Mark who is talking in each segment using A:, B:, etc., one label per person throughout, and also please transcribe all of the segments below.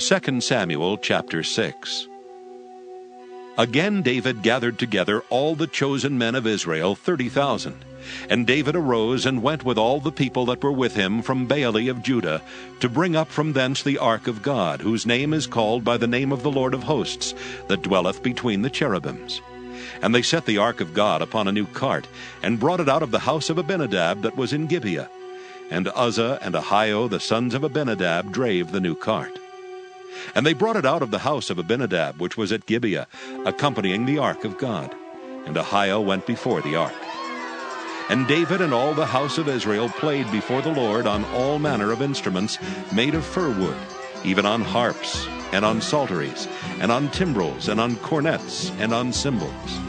A: 2 Samuel chapter 6. Again David gathered together all the chosen men of Israel, 30,000. And David arose and went with all the people that were with him from Baale of Judah, to bring up from thence the ark of God, whose name is called by the name of the Lord of hosts, that dwelleth between the cherubims. And they set the ark of God upon a new cart, and brought it out of the house of Abinadab that was in Gibeah. And Uzzah and Ahio, the sons of Abinadab, drave the new cart. And they brought it out of the house of Abinadab, which was at Gibeah, accompanying the ark of God. And Ahio went before the ark. And David and all the house of Israel played before the Lord on all manner of instruments made of fir wood, even on harps, and on psalteries, and on timbrels, and on cornets, and on cymbals.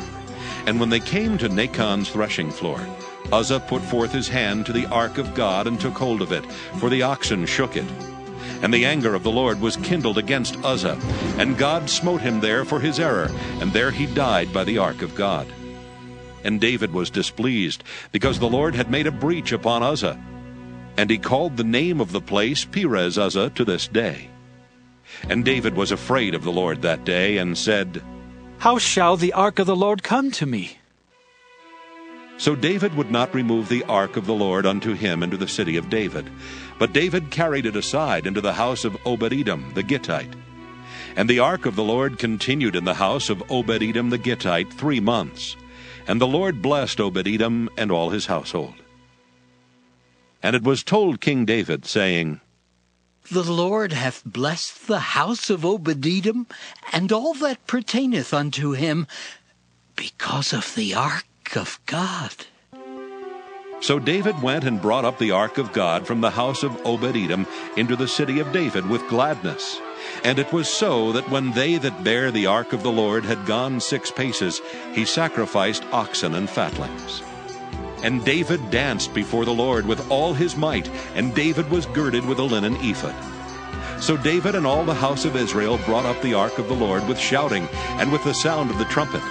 A: And when they came to Nachon's threshing floor, Uzzah put forth his hand to the ark of God, and took hold of it, for the oxen shook it. And the anger of the Lord was kindled against Uzzah, and God smote him there for his error, and there he died by the ark of God. And David was displeased, because the Lord had made a breach upon Uzzah. And he called the name of the place Perez Uzzah to this day. And David was afraid of the Lord that day, and said,
B: How shall the ark of the Lord come to me?
A: So David would not remove the ark of the Lord unto him into the city of David, but David carried it aside into the house of Obed-Edom the Gittite. And the ark of the Lord continued in the house of Obed-Edom the Gittite 3 months. And the Lord blessed Obed-Edom and all his household. And it was told King David, saying,
C: The Lord hath blessed the house of Obed-Edom, and all that pertaineth unto him, because of the ark of God.
A: So David went and brought up the ark of God from the house of Obed-Edom into the city of David with gladness. And it was so that when they that bare the ark of the Lord had gone 6 paces, he sacrificed oxen and fatlings. And David danced before the Lord with all his might, and David was girded with a linen ephod. So David and all the house of Israel brought up the ark of the Lord with shouting, and with the sound of the trumpet.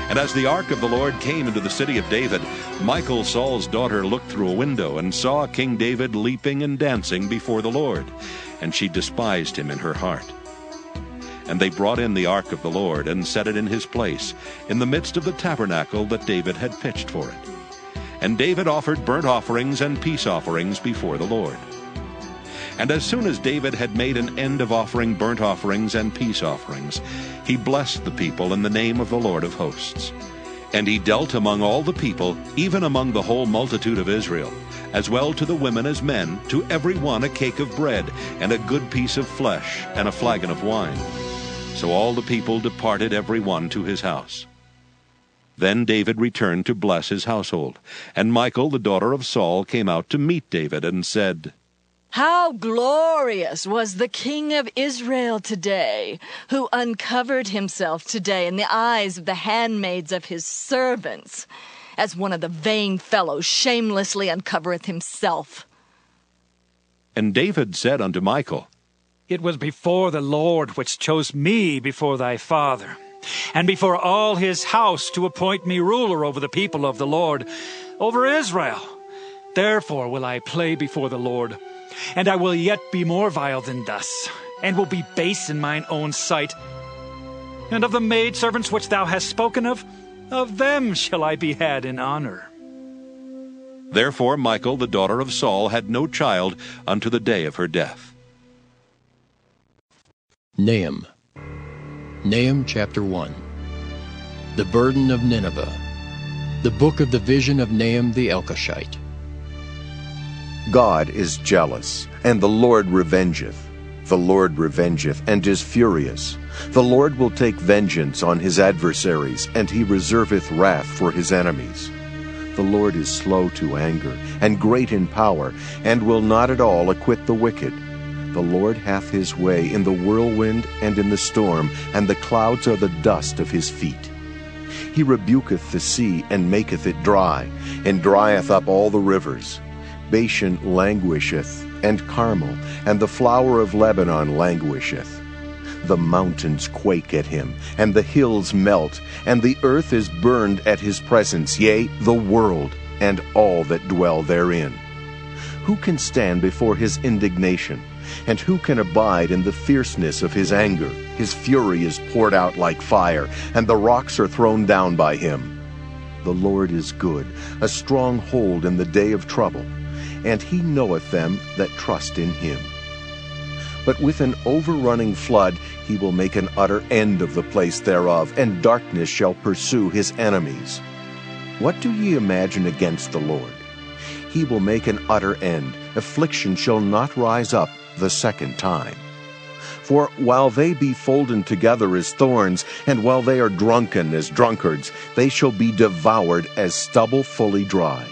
A: And as the ark of the Lord came into the city of David, Michal, Saul's daughter, looked through a window, and saw King David leaping and dancing before the Lord. And she despised him in her heart. And they brought in the ark of the Lord, and set it in his place, in the midst of the tabernacle that David had pitched for it. And David offered burnt offerings and peace offerings before the Lord. And as soon as David had made an end of offering burnt offerings and peace offerings, he blessed the people in the name of the Lord of hosts. And he dealt among all the people, even among the whole multitude of Israel, as well to the women as men, to every one a cake of bread, and a good piece of flesh, and a flagon of wine. So all the people departed every one to his house. Then David returned to bless his household. And Michal, the daughter of Saul, came out to meet David, and said,
D: How glorious was the King of Israel today, who uncovered himself today in the eyes of the handmaids of his servants, as one of the vain fellows shamelessly uncovereth himself.
A: And David said unto Michal,
B: It was before the Lord which chose me before thy father, and before all his house, to appoint me ruler over the people of the Lord, over Israel. Therefore will I play before the Lord, and I will yet be more vile than thus, and will be base in mine own sight. And of the maidservants which thou hast spoken of them shall I be had in honor.
A: Therefore Michal, the daughter of Saul, had no child unto the day of her death.
E: Nahum chapter 1. The burden of Nineveh. The book of the vision of Nahum the Elkoshite.
F: God is jealous, and the Lord revengeth. The Lord revengeth, and is furious. The Lord will take vengeance on his adversaries, and he reserveth wrath for his enemies. The Lord is slow to anger, and great in power, and will not at all acquit the wicked. The Lord hath his way in the whirlwind and in the storm, and the clouds are the dust of his feet. He rebuketh the sea, and maketh it dry, and drieth up all the rivers. Bashan languisheth, and Carmel, and the flower of Lebanon languisheth. The mountains quake at him, and the hills melt, and the earth is burned at his presence, yea, the world, and all that dwell therein. Who can stand before his indignation? And who can abide in the fierceness of his anger? His fury is poured out like fire, and the rocks are thrown down by him. The Lord is good, a strong hold in the day of trouble, and he knoweth them that trust in him. But with an overrunning flood he will make an utter end of the place thereof, and darkness shall pursue his enemies. What do ye imagine against the Lord? He will make an utter end. Affliction shall not rise up the second time. For while they be folden together as thorns, and while they are drunken as drunkards, they shall be devoured as stubble fully dry.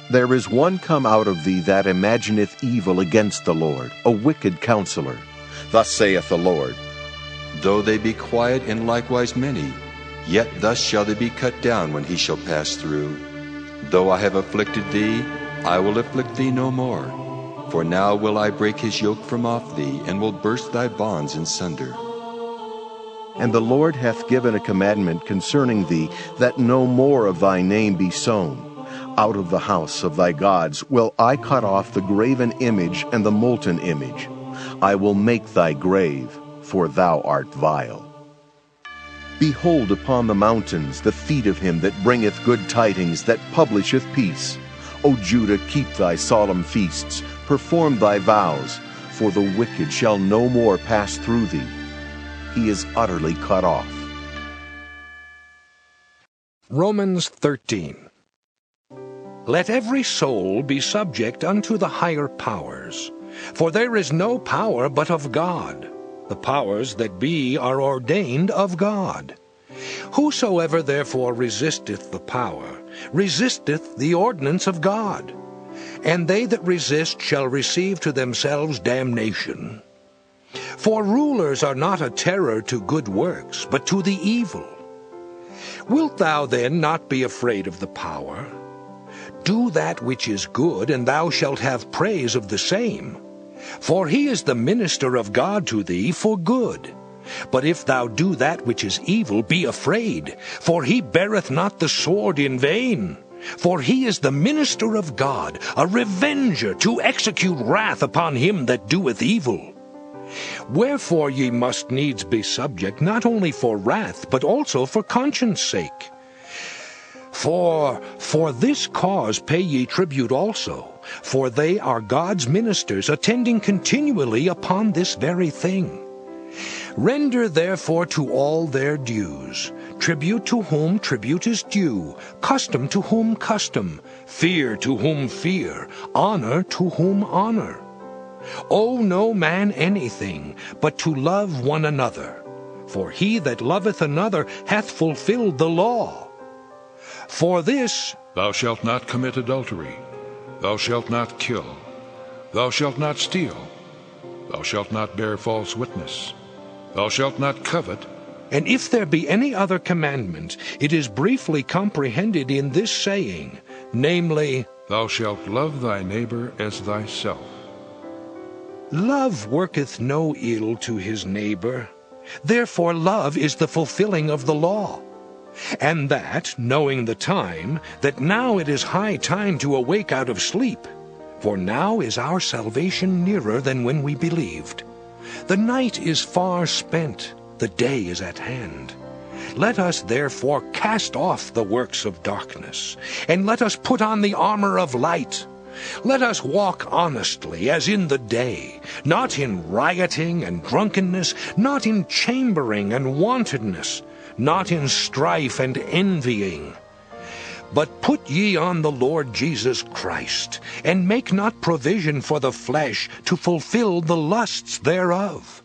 F: There is one come out of thee that imagineth evil against the Lord, a wicked counselor. Thus saith the Lord,
G: Though they be quiet and likewise many, yet thus shall they be cut down when he shall pass through. Though I have afflicted thee, I will afflict thee no more. For now will I break his yoke from off thee, and will burst thy bonds in sunder.
F: And the Lord hath given a commandment concerning thee, that no more of thy name be sown. Out of the house of thy gods will I cut off the graven image and the molten image. I will make thy grave, for thou art vile. Behold upon the mountains the feet of him that bringeth good tidings, that publisheth peace. O Judah, keep thy solemn feasts, perform thy vows, for the wicked shall no more pass through thee. He is utterly cut off.
H: Romans 13. Let every soul be subject unto the higher powers, for there is no power but of God. The powers that be are ordained of God. Whosoever therefore resisteth the power, resisteth the ordinance of God. And they that resist shall receive to themselves damnation. For rulers are not a terror to good works, but to the evil. Wilt thou then not be afraid of the power? Do that which is good, and thou shalt have praise of the same. For he is the minister of God to thee for good. But if thou do that which is evil, be afraid, for he beareth not the sword in vain. For he is the minister of God, a revenger to execute wrath upon him that doeth evil. Wherefore ye must needs be subject, not only for wrath, but also for conscience sake. For this cause pay ye tribute also, for they are God's ministers, attending continually upon this very thing. Render therefore to all their dues, tribute to whom tribute is due, custom to whom custom, fear to whom fear, honor to whom honor. Owe no man anything, but to love one another. For he that loveth another hath fulfilled the law. For this,
I: Thou shalt not commit adultery. Thou shalt not kill. Thou shalt not steal. Thou shalt not bear false witness. Thou shalt not covet.
H: and if there be any other commandment, it is briefly comprehended in this saying, namely,
I: Thou shalt love thy neighbor as thyself.
H: Love worketh no ill to his neighbor. Therefore love is the fulfilling of the law. And that, knowing the time, that now it is high time to awake out of sleep. For now is our salvation nearer than when we believed. The night is far spent, the day is at hand. Let us therefore cast off the works of darkness, and let us put on the armor of light. Let us walk honestly as in the day, not in rioting and drunkenness, not in chambering and wantonness, not in strife and envying. But put ye on the Lord Jesus Christ, and make not provision for the flesh to fulfill the lusts thereof.